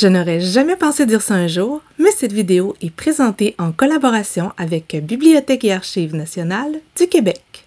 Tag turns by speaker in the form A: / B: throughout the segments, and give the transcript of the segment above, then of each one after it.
A: Je n'aurais jamais pensé dire ça un jour, mais cette vidéo est présentée en collaboration avec Bibliothèque et Archives nationales du Québec.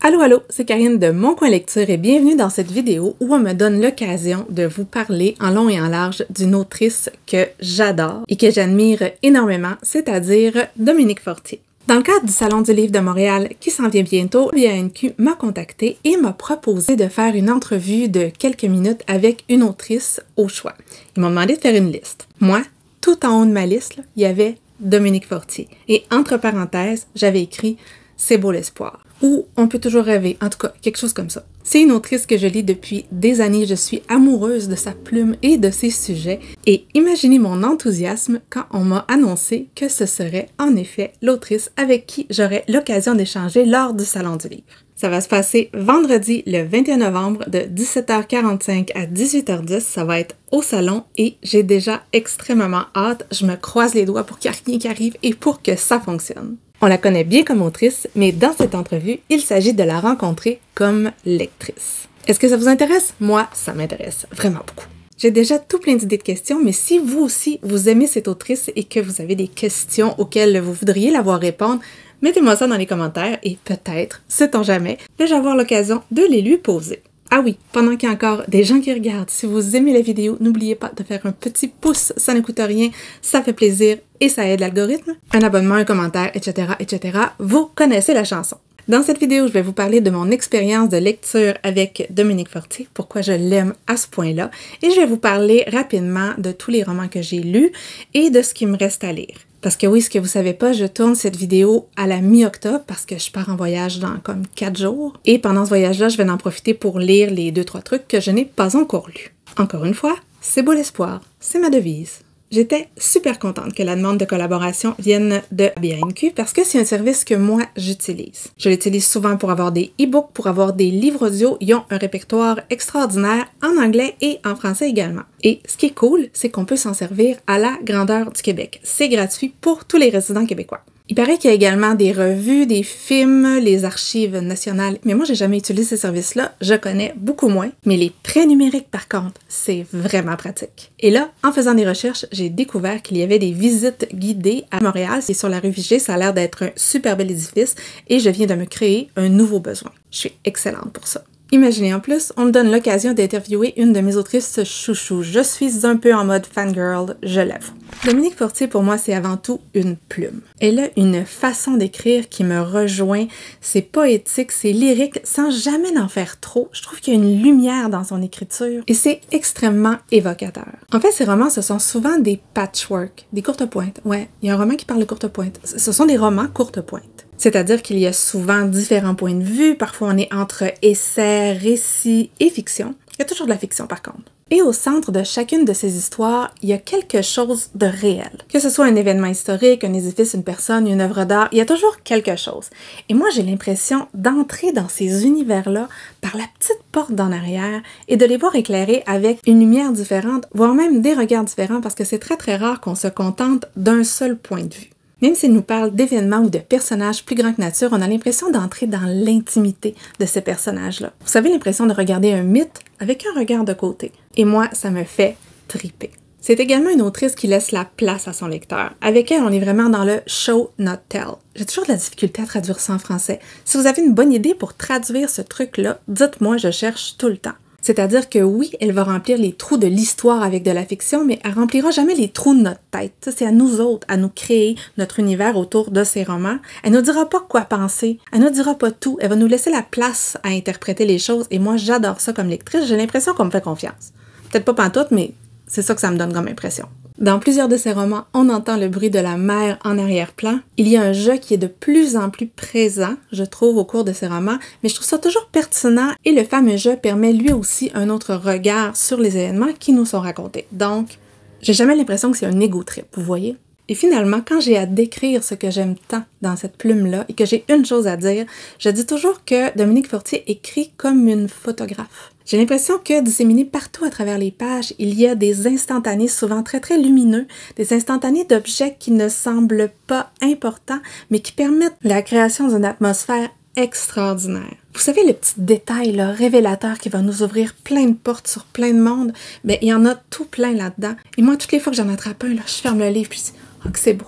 A: Allô, c'est Karine de Mon Coin Lecture et bienvenue dans cette vidéo où on me donne l'occasion de vous parler en long et en large d'une autrice que j'adore et que j'admire énormément, c'est-à-dire Dominique Fortier. Dans le cadre du Salon du Livre de Montréal qui s'en vient bientôt, l'IANQ m'a contacté et m'a proposé de faire une entrevue de quelques minutes avec une autrice au choix. Ils m'ont demandé de faire une liste. Moi, tout en haut de ma liste, il y avait Dominique Fortier. Et entre parenthèses, j'avais écrit « C'est beau l'espoir » ou « On peut toujours rêver », en tout cas, quelque chose comme ça. C'est une autrice que je lis depuis des années, je suis amoureuse de sa plume et de ses sujets, et imaginez mon enthousiasme quand on m'a annoncé que ce serait en effet l'autrice avec qui j'aurais l'occasion d'échanger lors du Salon du Livre. Ça va se passer vendredi le 21 novembre de 17h45 à 18h10, ça va être au salon et j'ai déjà extrêmement hâte, je me croise les doigts pour qu'il n'y ait rien qui arrive et pour que ça fonctionne. On la connaît bien comme autrice, mais dans cette entrevue, il s'agit de la rencontrer comme lectrice. Est-ce que ça vous intéresse? Moi, ça m'intéresse vraiment beaucoup. J'ai déjà tout plein d'idées de questions, mais si vous aussi, vous aimez cette autrice et que vous avez des questions auxquelles vous voudriez la voir répondre, mettez-moi ça dans les commentaires et peut-être, sait-on jamais, vais-je avoir l'occasion de les lui poser. Ah oui, pendant qu'il y a encore des gens qui regardent, si vous aimez la vidéo, n'oubliez pas de faire un petit pouce, ça ne coûte rien, ça fait plaisir et ça aide l'algorithme. Un abonnement, un commentaire, etc., etc. Vous connaissez la chanson. Dans cette vidéo, je vais vous parler de mon expérience de lecture avec Dominique Fortier, pourquoi je l'aime à ce point-là, et je vais vous parler rapidement de tous les romans que j'ai lus et de ce qui me reste à lire. Parce que oui, ce que vous savez pas, je tourne cette vidéo à la mi-octobre parce que je pars en voyage dans comme 4 jours. Et pendant ce voyage-là, je vais en profiter pour lire les 2-3 trucs que je n'ai pas encore lus. Encore une fois, c'est beau l'espoir, c'est ma devise. J'étais super contente que la demande de collaboration vienne de BANQ parce que c'est un service que moi, j'utilise. Je l'utilise souvent pour avoir des e-books, pour avoir des livres audio. Ils ont un répertoire extraordinaire en anglais et en français également. Et ce qui est cool, c'est qu'on peut s'en servir à la grandeur du Québec. C'est gratuit pour tous les résidents québécois. Il paraît qu'il y a également des revues, des films, les archives nationales, mais moi j'ai jamais utilisé ces services-là, je connais beaucoup moins. Mais les prêts numériques par contre, c'est vraiment pratique. Et là, en faisant des recherches, j'ai découvert qu'il y avait des visites guidées à Montréal. C'est sur la rue Vigée, ça a l'air d'être un super bel édifice et je viens de me créer un nouveau besoin. Je suis excellente pour ça. Imaginez en plus, on me donne l'occasion d'interviewer une de mes autrices chouchou. Je suis un peu en mode fangirl, je l'avoue. Dominique Fortier, pour moi, c'est avant tout une plume. Elle a une façon d'écrire qui me rejoint. C'est poétique, c'est lyrique, sans jamais en faire trop. Je trouve qu'il y a une lumière dans son écriture et c'est extrêmement évocateur. En fait, ces romans, ce sont souvent des patchwork, des courtes pointes. Ouais, il y a un roman qui parle de courtes pointes. Ce sont des romans courtes pointes. C'est-à-dire qu'il y a souvent différents points de vue, parfois on est entre essai, récit et fiction. Il y a toujours de la fiction par contre. Et au centre de chacune de ces histoires, il y a quelque chose de réel. Que ce soit un événement historique, un édifice, une personne, une œuvre d'art, il y a toujours quelque chose. Et moi, j'ai l'impression d'entrer dans ces univers-là par la petite porte d'en arrière et de les voir éclairés avec une lumière différente, voire même des regards différents parce que c'est très très rare qu'on se contente d'un seul point de vue. Même s'il nous parle d'événements ou de personnages plus grands que nature, on a l'impression d'entrer dans l'intimité de ces personnages-là. Vous savez, l'impression de regarder un mythe avec un regard de côté. Et moi, ça me fait triper. C'est également une autrice qui laisse la place à son lecteur. Avec elle, on est vraiment dans le show, not tell. J'ai toujours de la difficulté à traduire ça en français. Si vous avez une bonne idée pour traduire ce truc-là, dites-moi, je cherche tout le temps. C'est-à-dire que oui, elle va remplir les trous de l'histoire avec de la fiction, mais elle remplira jamais les trous de notre tête. Ça, c'est à nous autres, à nous créer notre univers autour de ces romans. Elle nous dira pas quoi penser, elle nous dira pas tout, elle va nous laisser la place à interpréter les choses, et moi, j'adore ça comme lectrice, j'ai l'impression qu'on me fait confiance. Peut-être pas pantoute, mais c'est ça que ça me donne comme impression. Dans plusieurs de ces romans, on entend le bruit de la mer en arrière-plan. Il y a un jeu qui est de plus en plus présent, je trouve, au cours de ces romans, mais je trouve ça toujours pertinent et le fameux jeu permet lui aussi un autre regard sur les événements qui nous sont racontés. Donc, j'ai jamais l'impression que c'est un ego trip, vous voyez? Et finalement, quand j'ai à décrire ce que j'aime tant dans cette plume-là et que j'ai une chose à dire, je dis toujours que Dominique Fortier écrit comme une photographe. J'ai l'impression que disséminés partout à travers les pages, il y a des instantanés souvent très très lumineux, des instantanés d'objets qui ne semblent pas importants, mais qui permettent la création d'une atmosphère extraordinaire. Vous savez, le petit détail là, révélateur qui va nous ouvrir plein de portes sur plein de mondes, ben il y en a tout plein là-dedans. Et moi, toutes les fois que j'en attrape un, là, je ferme le livre puis je dis « Oh, que c'est beau! »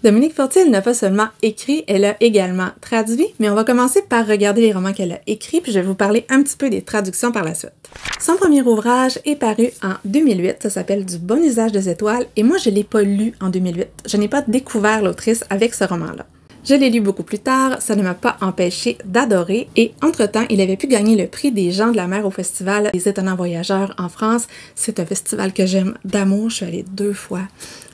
A: Dominique Fortier, elle n'a pas seulement écrit, elle a également traduit, mais on va commencer par regarder les romans qu'elle a écrits, puis je vais vous parler un petit peu des traductions par la suite. Son premier ouvrage est paru en 2008, ça s'appelle « Du bon usage des étoiles », et moi je ne l'ai pas lu en 2008. Je n'ai pas découvert l'autrice avec ce roman-là. Je l'ai lu beaucoup plus tard, ça ne m'a pas empêché d'adorer, et entre-temps, il avait pu gagner le prix des gens de la mer au festival des Étonnants Voyageurs en France. C'est un festival que j'aime d'amour, je suis allée 2 fois.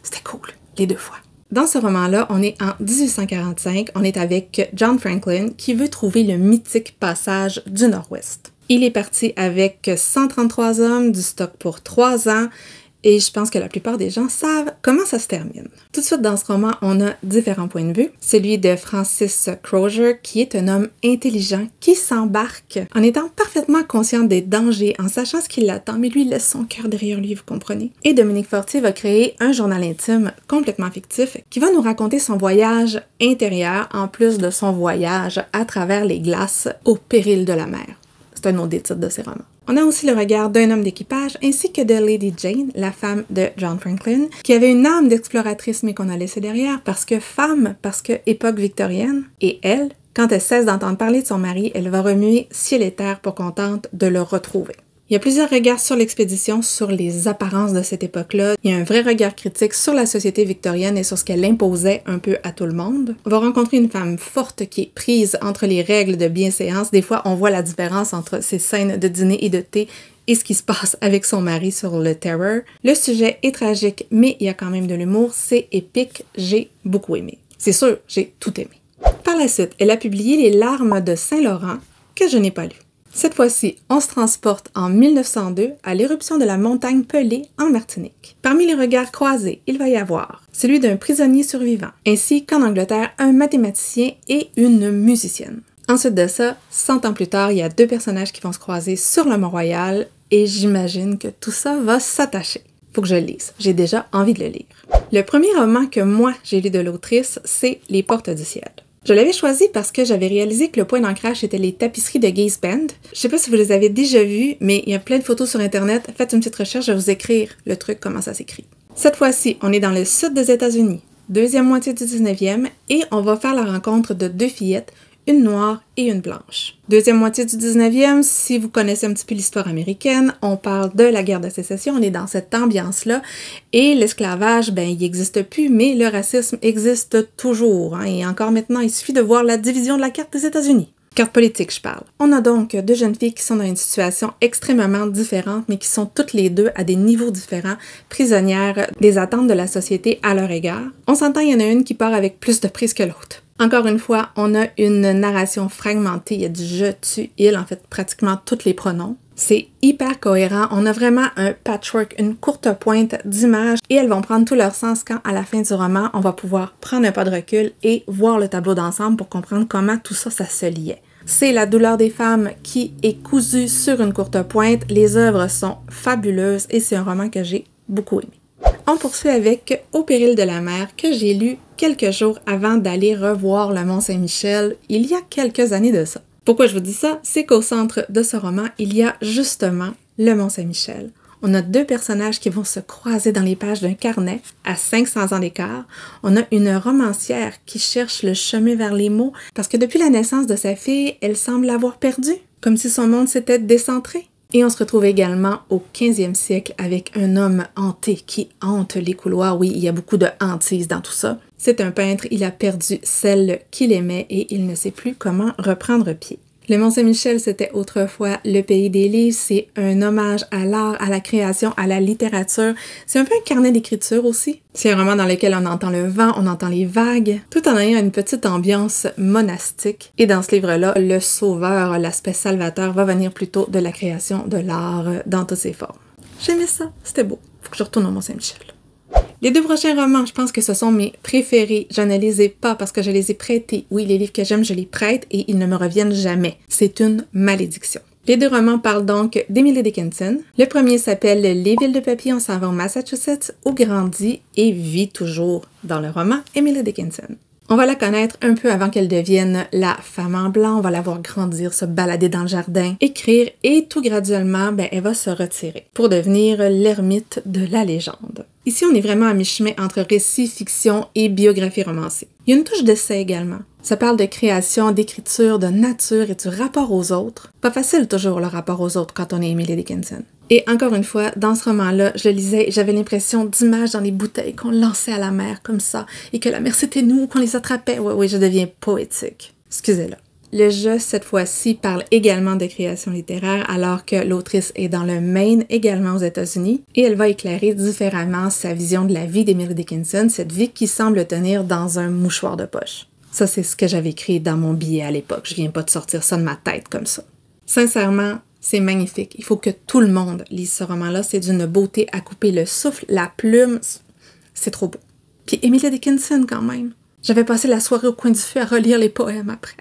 A: C'était cool, les 2 fois. Dans ce roman-là, on est en 1845, on est avec John Franklin qui veut trouver le mythique passage du Nord-Ouest. Il est parti avec 133 hommes, du stock pour 3 ans, et je pense que la plupart des gens savent comment ça se termine. Tout de suite dans ce roman, on a différents points de vue. Celui de Francis Crozier, qui est un homme intelligent, qui s'embarque en étant parfaitement conscient des dangers, en sachant ce qui l'attend, mais lui il laisse son cœur derrière lui, vous comprenez? Et Dominique Fortier va créer un journal intime complètement fictif qui va nous raconter son voyage intérieur, en plus de son voyage à travers les glaces au péril de la mer. C'est un autre des titres de ses romans. On a aussi le regard d'un homme d'équipage ainsi que de Lady Jane, la femme de John Franklin, qui avait une âme d'exploratrice mais qu'on a laissée derrière parce que femme, parce que époque victorienne. Et elle, quand elle cesse d'entendre parler de son mari, elle va remuer ciel et terre pour qu'on tente de le retrouver. Il y a plusieurs regards sur l'expédition, sur les apparences de cette époque-là. Il y a un vrai regard critique sur la société victorienne et sur ce qu'elle imposait un peu à tout le monde. On va rencontrer une femme forte qui est prise entre les règles de bienséance. Des fois, on voit la différence entre ces scènes de dîner et de thé et ce qui se passe avec son mari sur le Terror. Le sujet est tragique, mais il y a quand même de l'humour. C'est épique. J'ai beaucoup aimé. C'est sûr, j'ai tout aimé. Par la suite, elle a publié Les larmes de Saint-Laurent, que je n'ai pas lu. Cette fois-ci, on se transporte en 1902 à l'éruption de la montagne Pelée en Martinique. Parmi les regards croisés, il va y avoir celui d'un prisonnier survivant, ainsi qu'en Angleterre, un mathématicien et une musicienne. Ensuite de ça, 100 ans plus tard, il y a 2 personnages qui vont se croiser sur le Mont-Royal et j'imagine que tout ça va s'attacher. Faut que je le lise. J'ai déjà envie de le lire. Le premier roman que moi j'ai lu de l'autrice, c'est Les Portes du ciel. Je l'avais choisi parce que j'avais réalisé que le point d'ancrage était les tapisseries de Gaze Band. Je sais pas si vous les avez déjà vues, mais il y a plein de photos sur Internet. Faites une petite recherche, je vais vous écrire le truc, comment ça s'écrit. Cette fois-ci, on est dans le sud des États-Unis, deuxième moitié du 19e, et on va faire la rencontre de 2 fillettes, une noire et une blanche. Deuxième moitié du 19e, si vous connaissez un petit peu l'histoire américaine, on parle de la guerre de sécession, on est dans cette ambiance-là, et l'esclavage, ben, il n'existe plus, mais le racisme existe toujours, hein, et encore maintenant, il suffit de voir la division de la carte des États-Unis. Carte politique, je parle. On a donc 2 jeunes filles qui sont dans une situation extrêmement différente, mais qui sont toutes les 2 à des niveaux différents, prisonnières des attentes de la société à leur égard. On s'entend, il y en a une qui part avec plus de prise que l'autre. Encore une fois, on a une narration fragmentée, il y a du je, tu, il, en fait, pratiquement tous les pronoms. C'est hyper cohérent, on a vraiment un patchwork, une courte pointe d'images et elles vont prendre tout leur sens quand, à la fin du roman, on va pouvoir prendre un pas de recul et voir le tableau d'ensemble pour comprendre comment tout ça, ça se liait. C'est la douleur des femmes qui est cousue sur une courte pointe, les œuvres sont fabuleuses et c'est un roman que j'ai beaucoup aimé. On poursuit avec Au péril de la mer, que j'ai lu quelques jours avant d'aller revoir le Mont-Saint-Michel, il y a quelques années de ça. Pourquoi je vous dis ça? C'est qu'au centre de ce roman, il y a justement le Mont-Saint-Michel. On a 2 personnages qui vont se croiser dans les pages d'un carnet à 500 ans d'écart. On a une romancière qui cherche le chemin vers les mots parce que depuis la naissance de sa fille, elle semble l'avoir perdu, comme si son monde s'était décentré. Et on se retrouve également au 15e siècle avec un homme hanté qui hante les couloirs. Oui, il y a beaucoup de hantise dans tout ça. C'est un peintre, il a perdu celle qu'il aimait et il ne sait plus comment reprendre pied. Le Mont-Saint-Michel, c'était autrefois le pays des livres. C'est un hommage à l'art, à la création, à la littérature. C'est un peu un carnet d'écriture aussi. C'est un roman dans lequel on entend le vent, on entend les vagues, tout en ayant une petite ambiance monastique. Et dans ce livre-là, le sauveur, l'aspect salvateur, va venir plutôt de la création de l'art dans toutes ses formes. J'aimais ça, c'était beau. Faut que je retourne au Mont-Saint-Michel. Les 2 prochains romans, je pense que ce sont mes préférés. Je ne les ai pas parce que je les ai prêtés. Oui, les livres que j'aime, je les prête et ils ne me reviennent jamais. C'est une malédiction. Les 2 romans parlent donc d'Emily Dickinson. Le premier s'appelle Les villes de papier, on s'en va au Massachusetts, où grandit et vit toujours dans le roman Emily Dickinson. On va la connaître un peu avant qu'elle devienne la femme en blanc, on va la voir grandir, se balader dans le jardin, écrire et tout graduellement, elle va se retirer pour devenir l'ermite de la légende. Ici, on est vraiment à mi-chemin entre récit, fiction et biographie romancée. Il y a une touche d'essai également. Ça parle de création, d'écriture, de nature et du rapport aux autres. Pas facile toujours le rapport aux autres quand on est Emily Dickinson. Et encore une fois, dans ce roman-là, je le lisais et j'avais l'impression d'images dans les bouteilles qu'on lançait à la mer comme ça et que la mer c'était nous, qu'on les attrapait. Oui, je deviens poétique. Excusez-la. Le jeu, cette fois-ci, parle également de création littéraire alors que l'autrice est dans le Maine, également aux États-Unis, et elle va éclairer différemment sa vision de la vie d'Emily Dickinson, cette vie qui semble tenir dans un mouchoir de poche. Ça, c'est ce que j'avais écrit dans mon billet à l'époque. Je viens pas de sortir ça de ma tête comme ça. Sincèrement, c'est magnifique. Il faut que tout le monde lise ce roman-là. C'est d'une beauté à couper le souffle, la plume. C'est trop beau. Puis Emily Dickinson, quand même. J'avais passé la soirée au coin du feu à relire les poèmes après.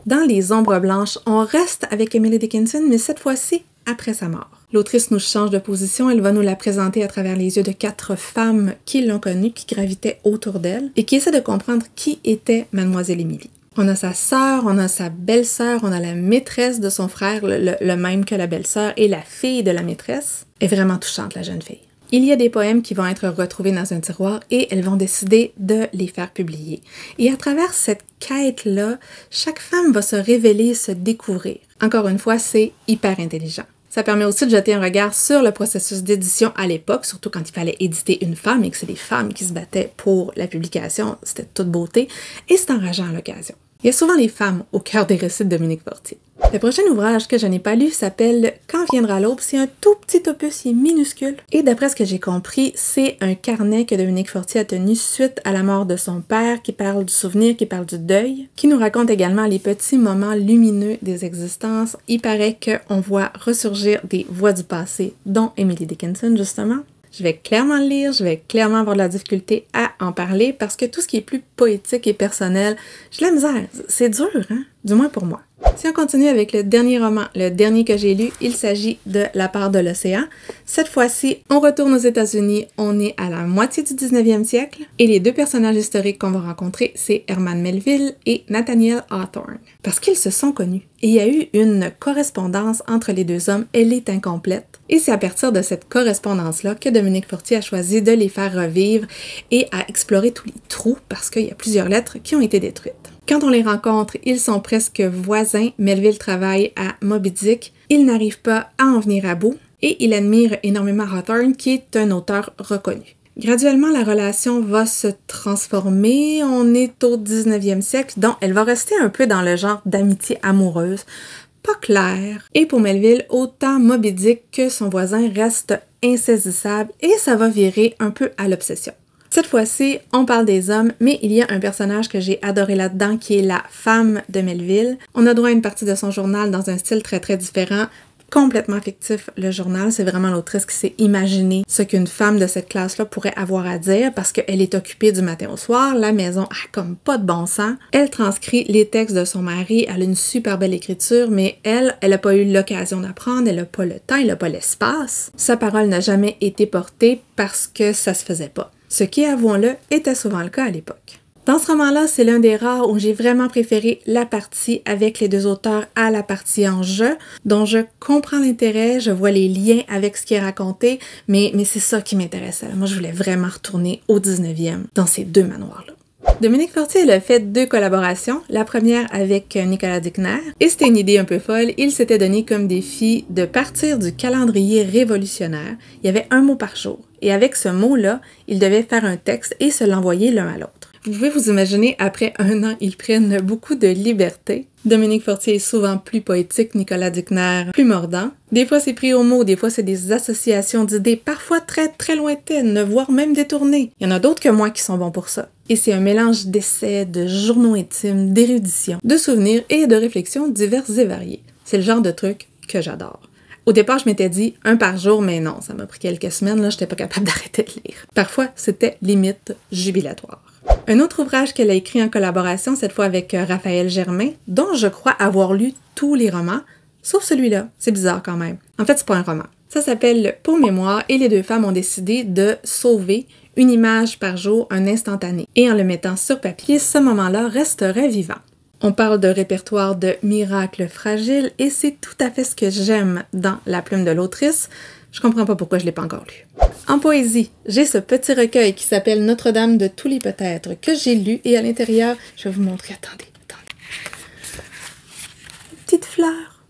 A: Dans Les Ombres blanches, on reste avec Emily Dickinson, mais cette fois-ci, après sa mort. L'autrice nous change de position, elle va nous la présenter à travers les yeux de 4 femmes qui l'ont connue, qui gravitaient autour d'elle, et qui essaient de comprendre qui était Mademoiselle Emily. On a sa sœur, on a sa belle-sœur, on a la maîtresse de son frère, le même que la belle-sœur, et la fille de la maîtresse. Elle est vraiment touchante, la jeune fille. Il y a des poèmes qui vont être retrouvés dans un tiroir et elles vont décider de les faire publier. Et à travers cette quête-là, chaque femme va se révéler, se découvrir. Encore une fois, c'est hyper intelligent. Ça permet aussi de jeter un regard sur le processus d'édition à l'époque, surtout quand il fallait éditer une femme et que c'est des femmes qui se battaient pour la publication. C'était toute beauté et c'est enrageant à l'occasion. Il y a souvent les femmes au cœur des récits de Dominique Fortier. Le prochain ouvrage que je n'ai pas lu s'appelle « Quand viendra l'aube ». C'est un tout petit opus, il est minuscule. Et d'après ce que j'ai compris, c'est un carnet que Dominique Fortier a tenu suite à la mort de son père, qui parle du souvenir, qui parle du deuil, qui nous raconte également les petits moments lumineux des existences. Il paraît qu'on voit ressurgir des voix du passé, dont Emily Dickinson, justement. Je vais clairement le lire, je vais clairement avoir de la difficulté à en parler parce que tout ce qui est plus poétique et personnel, j'ai la misère. C'est dur, hein? Du moins pour moi. Si on continue avec le dernier roman, le dernier que j'ai lu, il s'agit de La part de l'océan. Cette fois-ci, on retourne aux États-Unis, on est à la moitié du 19e siècle et les 2 personnages historiques qu'on va rencontrer, c'est Herman Melville et Nathaniel Hawthorne. Parce qu'ils se sont connus et il y a eu une correspondance entre les 2 hommes, elle est incomplète. Et c'est à partir de cette correspondance-là que Dominique Fortier a choisi de les faire revivre et à explorer tous les trous parce qu'il y a plusieurs lettres qui ont été détruites. Quand on les rencontre, ils sont presque voisins. Melville travaille à Moby Dick. Il n'arrive pas à en venir à bout et il admire énormément Hawthorne, qui est un auteur reconnu. Graduellement, la relation va se transformer. On est au 19e siècle, donc elle va rester un peu dans le genre d'amitié amoureuse. Pas clair. Et pour Melville, autant Moby Dick que son voisin restent insaisissables et ça va virer un peu à l'obsession. Cette fois-ci, on parle des hommes, mais il y a un personnage que j'ai adoré là-dedans qui est la femme de Melville. On a droit à une partie de son journal dans un style très différent, complètement fictif le journal. C'est vraiment l'autrice qui s'est imaginé ce qu'une femme de cette classe-là pourrait avoir à dire parce qu'elle est occupée du matin au soir, la maison a comme pas de bon sens. Elle transcrit les textes de son mari, elle a une super belle écriture, mais elle a pas eu l'occasion d'apprendre, elle a pas le temps, elle a pas l'espace. Sa parole n'a jamais été portée parce que ça se faisait pas. Ce qui, avouons-le, était souvent le cas à l'époque. Dans ce roman-là, c'est l'un des rares où j'ai vraiment préféré la partie avec les 2 auteurs à la partie en jeu, dont je comprends l'intérêt, je vois les liens avec ce qui est raconté, mais c'est ça qui m'intéressait. Moi, je voulais vraiment retourner au 19e, dans ces 2 manoirs-là. Dominique Fortier elle a fait 2 collaborations, la première avec Nicolas Dickner, et c'était une idée un peu folle. Il s'était donné comme défi de partir du calendrier révolutionnaire. Il y avait un mot par jour, et avec ce mot-là, il devait faire un texte et se l'envoyer l'un à l'autre. Vous pouvez vous imaginer, après 1 an, ils prennent beaucoup de liberté. Dominique Fortier est souvent plus poétique, Nicolas Dickner plus mordant. Des fois c'est pris au mot, des fois c'est des associations d'idées, parfois très lointaines, voire même détournées. Il y en a d'autres que moi qui sont bons pour ça. Et c'est un mélange d'essais, de journaux intimes, d'érudition, de souvenirs et de réflexions diverses et variées. C'est le genre de truc que j'adore. Au départ, je m'étais dit 1 par jour, mais non, ça m'a pris quelques semaines, là, j'étais pas capable d'arrêter de lire. Parfois, c'était limite jubilatoire. Un autre ouvrage qu'elle a écrit en collaboration, cette fois avec Raphaël Germain, dont je crois avoir lu tous les romans, sauf celui-là. C'est bizarre quand même. En fait, c'est pas un roman. Ça s'appelle Pour mémoire et les deux femmes ont décidé de sauver une image par jour, un instantané. Et en le mettant sur papier, ce moment-là resterait vivant. On parle de répertoire de miracles fragiles et c'est tout à fait ce que j'aime dans La plume de l'autrice. Je comprends pas pourquoi je l'ai pas encore lu. En poésie, j'ai ce petit recueil qui s'appelle Notre-Dame de tous les peut-être que j'ai lu et à l'intérieur, je vais vous montrer, attendez. Petite fleur.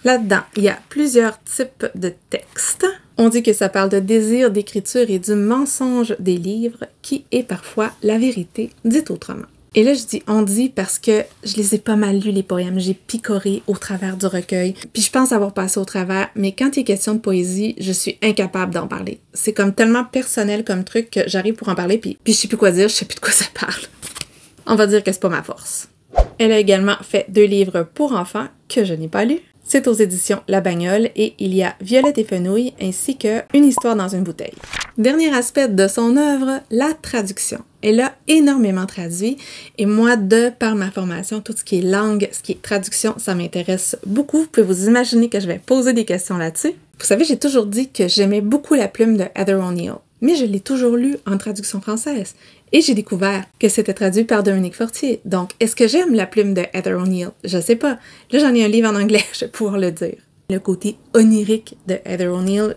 A: Là-dedans, il y a plusieurs types de textes. On dit que ça parle de désir, d'écriture et du mensonge des livres, qui est parfois la vérité, dite autrement. Et là, je dis on dit parce que je les ai pas mal lus, les poèmes. J'ai picoré au travers du recueil. Puis je pense avoir passé au travers, mais quand il est question de poésie, je suis incapable d'en parler. C'est comme tellement personnel comme truc que j'arrive pour en parler, puis je sais plus quoi dire, je sais plus de quoi ça parle. On va dire que c'est pas ma force. Elle a également fait 2 livres pour enfants que je n'ai pas lus. C'est aux éditions La Bagnole et il y a Violette et Fenouil ainsi que Une histoire dans une bouteille. Dernier aspect de son œuvre, la traduction. Elle a énormément traduit et moi, par ma formation, tout ce qui est langue, ce qui est traduction, ça m'intéresse beaucoup. Vous pouvez vous imaginer que je vais poser des questions là-dessus. Vous savez, j'ai toujours dit que j'aimais beaucoup La plume de Heather O'Neill, mais je l'ai toujours lu en traduction française. Et j'ai découvert que c'était traduit par Dominique Fortier. Donc, est-ce que j'aime La plume de Heather O'Neill? Je sais pas. Là, j'en ai un livre en anglais, je vais pouvoir le dire. Le côté onirique de Heather O'Neill,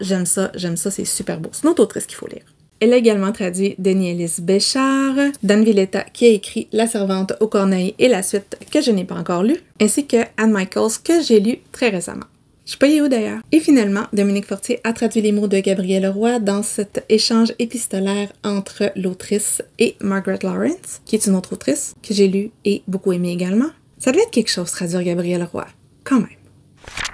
A: j'aime ça, c'est super beau. C'est une autre autrice qu'il faut lire. Elle a également traduit Denis-Ellis Béchard, Dan Villetta qui a écrit La servante aux corneilles et la suite que je n'ai pas encore lue, ainsi que Anne Michaels que j'ai lu très récemment. Je sais pas où d'ailleurs. Et finalement, Dominique Fortier a traduit les mots de Gabrielle Roy dans cet échange épistolaire entre l'autrice et Margaret Lawrence, qui est une autre autrice que j'ai lue et beaucoup aimée également. Ça devait être quelque chose traduire Gabrielle Roy, quand même.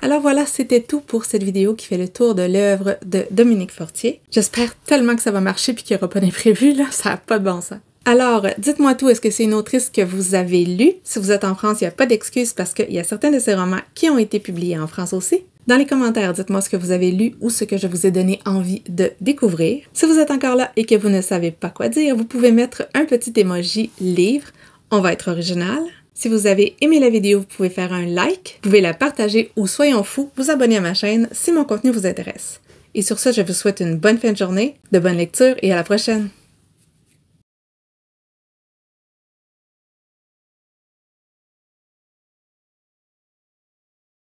A: Alors voilà, c'était tout pour cette vidéo qui fait le tour de l'œuvre de Dominique Fortier. J'espère tellement que ça va marcher puis qu'il n'y aura pas d'imprévu, là, ça n'a pas de bon sens. Alors, dites-moi tout, est-ce que c'est une autrice que vous avez lue? Si vous êtes en France, il n'y a pas d'excuse parce qu'il y a certains de ces romans qui ont été publiés en France aussi. Dans les commentaires, dites-moi ce que vous avez lu ou ce que je vous ai donné envie de découvrir. Si vous êtes encore là et que vous ne savez pas quoi dire, vous pouvez mettre un petit emoji livre. On va être original. Si vous avez aimé la vidéo, vous pouvez faire un like, vous pouvez la partager ou soyons fous, vous abonner à ma chaîne si mon contenu vous intéresse. Et sur ce, je vous souhaite une bonne fin de journée, de bonnes lectures et à la prochaine!